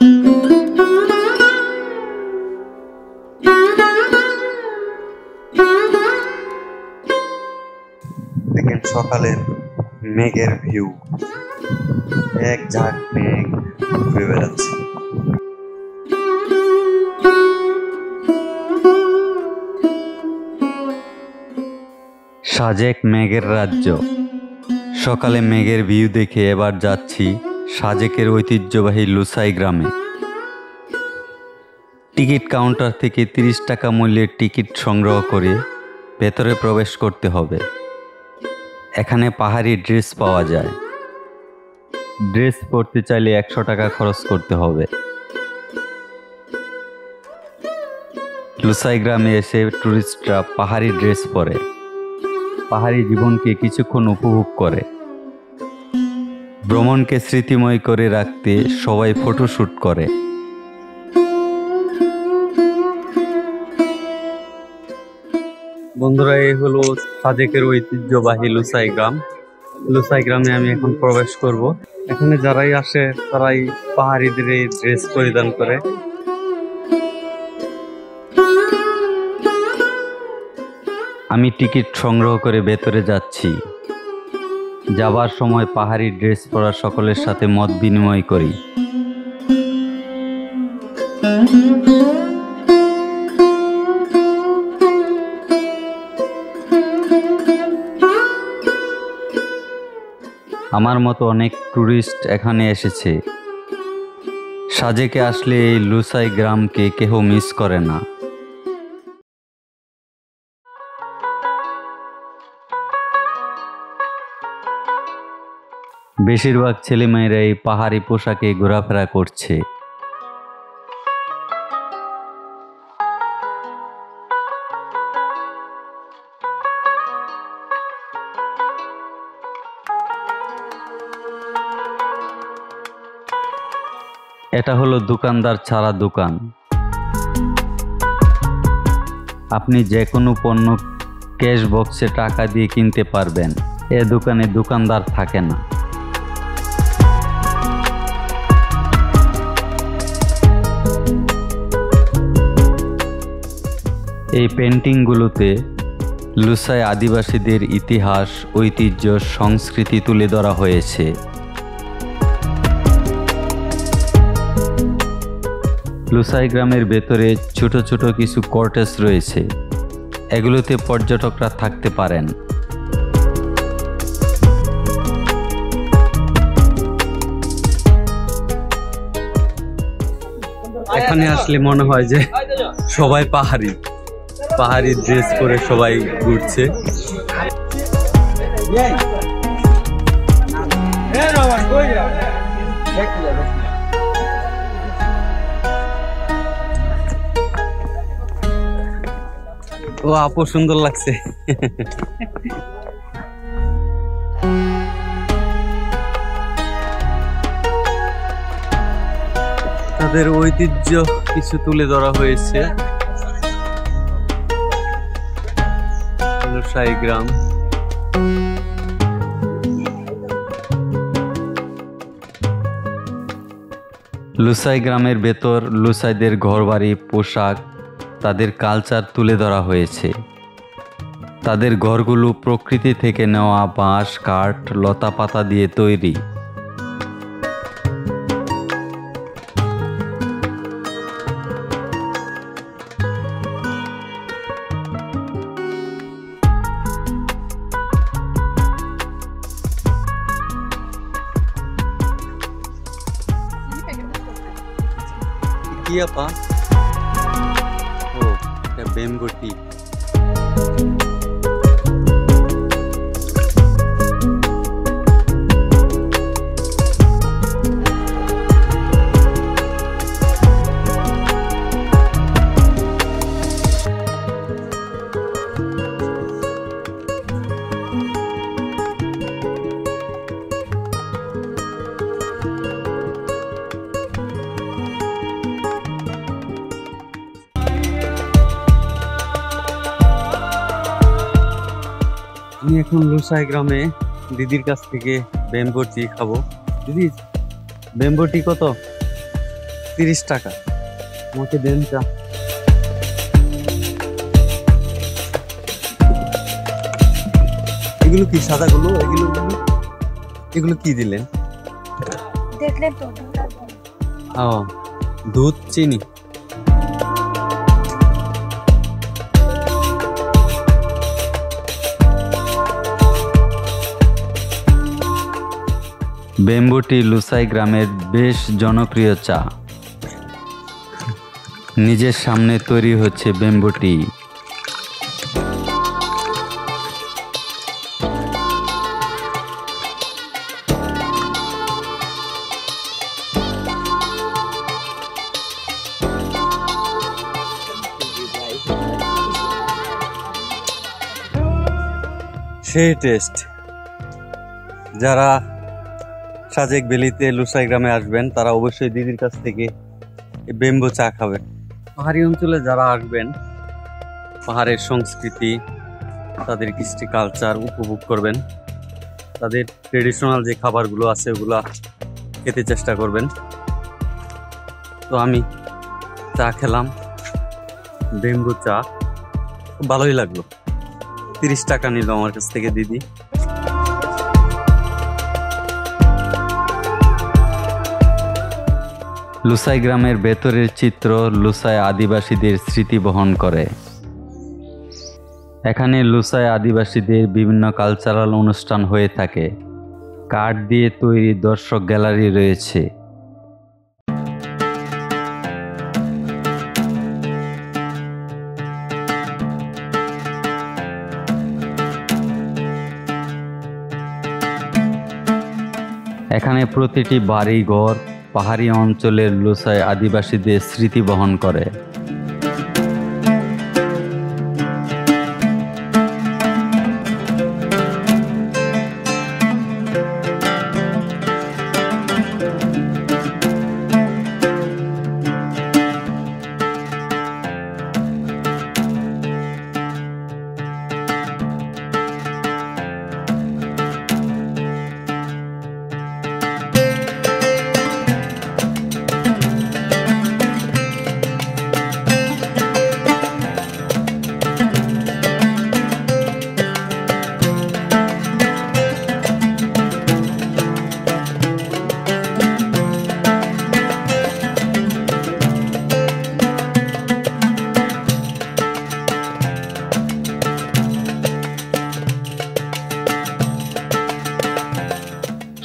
দেখেন সকালের মেঘের ভিউ, এক ঝাঁক মেঘ ঘুরে বেড়াচ্ছে। সাজেক মেঘের রাজ্য। সকালে মেঘের ভিউ দেখে এবার যাচ্ছি সাজেকের ঐতিহ্যবাহী লুসাই গ্রামে। টিকিট কাউন্টার থেকে 30 টাকা মূল্যের টিকিট সংগ্রহ করে ভেতরে প্রবেশ করতে হবে। এখানে পাহাড়ি ড্রেস পাওয়া যায়। ড্রেস পরতে চাইলে 100 টাকা খরচ করতে হবে। লুসাই গ্রামে এসে টুরিস্টরা পাহাড়ি ড্রেস পরে পাহাড়ি জীবনকে কিছুক্ষণ উপভোগ করে। ভ্রমণকে স্মৃতিময় করে রাখতে সবাই ফটোশুট করে। বন্ধুরা, এই হলো সাজেকের ঐতিহ্যবাহী লুসাই গ্রাম। লুসাই গ্রামে আমি এখন প্রবেশ করব। এখানে যারাই আসে তারাই পাহাড়িদের এই ড্রেস পরিধান করে। আমি টিকিট সংগ্রহ করে ভেতরে যাচ্ছি। যাবার সময় পাহাড়ি ড্রেস পরা সকলের সাথে মত বিনিময় করি। আমার মতো অনেক টুরিস্ট এখানে এসেছে। সাজেকে আসলে এই লুসাই গ্রামকে কেউ মিস করে না। বেশিরভাগ ছেলেমেয়েরা এই পাহাড়ি পোশাকে ঘোরাফেরা করছে। এটা হলো দোকানদার ছাড়া দোকান। আপনি যে কোনো পণ্য ক্যাশ বক্সে টাকা দিয়ে কিনতে পারবেন। এ দোকানে দোকানদার থাকে না। এই পেন্টিংগুলোতে লুসাই আদিবাসীদের ইতিহাস, ঐতিহ্য, সংস্কৃতি তুলে ধরা হয়েছে। লুসাই গ্রামের ভেতরে ছোট ছোট কিছু কটেজ রয়েছে। এগুলোতে পর্যটকরা থাকতে পারেন। এখানে আসলে মনে হয় যে সবাই পাহাড়ি ড্রেস পরে সবাই ঘুরছে। ও আপু, সুন্দর লাগছে। তাদের ঐতিহ্য কিছু তুলে ধরা হয়েছে। লুসাই গ্রাম। লুসাই গ্রামের ভেতর লুসাইদের ঘরবাড়ি, পোশাক, তাদের কালচার তুলে ধরা হয়েছে। তাদের ঘরগুলো প্রকৃতি থেকে নেওয়া বাঁশ, কাঠ, লতা পাতা দিয়ে তৈরি। কি আপা? ও, এটা বেম্বো টি। আমি এখন লুসাই গ্রামে দিদির কাছ থেকে বেম্বো টি খাবো। দিদি, বেম্বো টি কত? 30 টাকা। আমাকে দেন চা। এগুলো কি সাদাগুলো? এগুলো এগুলো কি দিলেন? দেখলে তো ও, দুধ চিনি। বেম্বু টি লুসাই গ্রামের বেশ জনপ্রিয় চা। নিজের সামনে তৈরি হচ্ছে বেম্বু টি। সেই টেস্ট। যারা সাজেক ভ্যালিতে লুসাই গ্রামে আসবেন তারা অবশ্যই দিদির কাছ থেকে বেম্বু চা খাবেন। পাহাড়ি অঞ্চলে যারা আসবেন পাহাড়ের সংস্কৃতি, তাদের কৃষ্টি কালচার উপভোগ করবেন, তাদের ট্রেডিশনাল যে খাবারগুলো আছে ওগুলা খেতে চেষ্টা করবেন। তো আমি চা খেলাম, বেম্বু চা, খুব ভালোই লাগলো। 30 টাকা নিল আমার কাছ থেকে দিদি। লুসাই গ্রামের ভেতরের চিত্র লুসাই আদিবাসীদের স্মৃতি বহন করে। এখানে লুসাই আদিবাসীদের বিভিন্ন কালচারাল অনুষ্ঠান হয়ে থাকে। কাঠ দিয়ে তৈরি দর্শক গ্যালারি রয়েছে। এখানে প্রতিটি বাড়ি ঘর পাহাড়ি অঞ্চলের লুসাই আদিবাসীদের স্মৃতি বহন করে।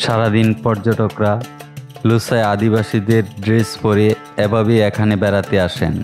সারাদিন পর্যটকরা লুসাই আদিবাসীদের ড্রেস পরে এভাবেই এখানে বেড়াতে আসেন।